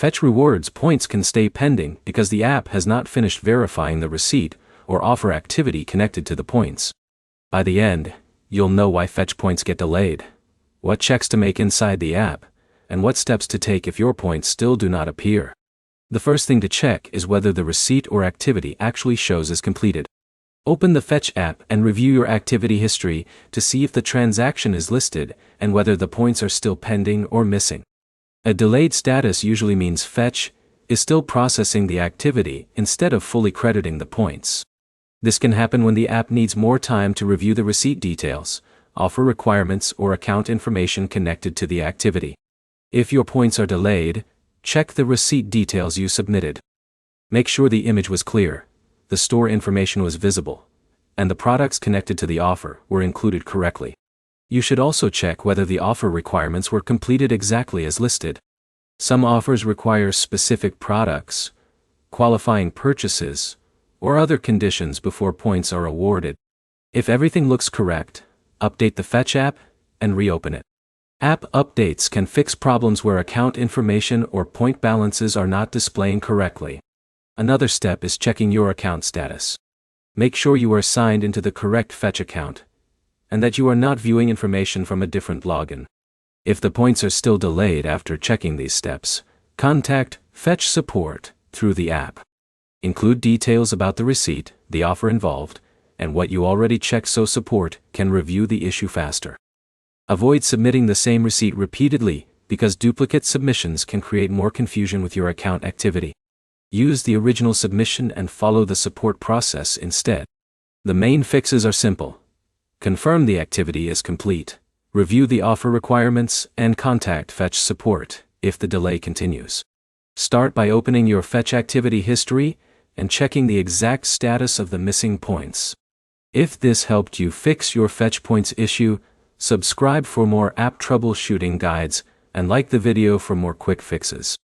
Fetch rewards points can stay pending because the app has not finished verifying the receipt or offer activity connected to the points. By the end, you'll know why fetch points get delayed, what checks to make inside the app, and what steps to take if your points still do not appear. The first thing to check is whether the receipt or activity actually shows as completed. Open the Fetch app and review your activity history to see if the transaction is listed and whether the points are still pending or missing. A delayed status usually means Fetch is still processing the activity instead of fully crediting the points. This can happen when the app needs more time to review the receipt details, offer requirements, or account information connected to the activity. If your points are delayed, check the receipt details you submitted. Make sure the image was clear, the store information was visible, and the products connected to the offer were included correctly. You should also check whether the offer requirements were completed exactly as listed. Some offers require specific products, qualifying purchases, or other conditions before points are awarded. If everything looks correct, update the Fetch app and reopen it. App updates can fix problems where account information or point balances are not displaying correctly. Another step is checking your account status. Make sure you are signed into the correct Fetch account, and that you are not viewing information from a different login. If the points are still delayed after checking these steps, contact Fetch support through the app. Include details about the receipt, the offer involved, and what you already checked so support can review the issue faster. Avoid submitting the same receipt repeatedly because duplicate submissions can create more confusion with your account activity. Use the original submission and follow the support process instead. The main fixes are simple. Confirm the activity is complete, review the offer requirements, and contact Fetch support if the delay continues. Start by opening your Fetch activity history and checking the exact status of the missing points. If this helped you fix your Fetch points issue, subscribe for more app troubleshooting guides and like the video for more quick fixes.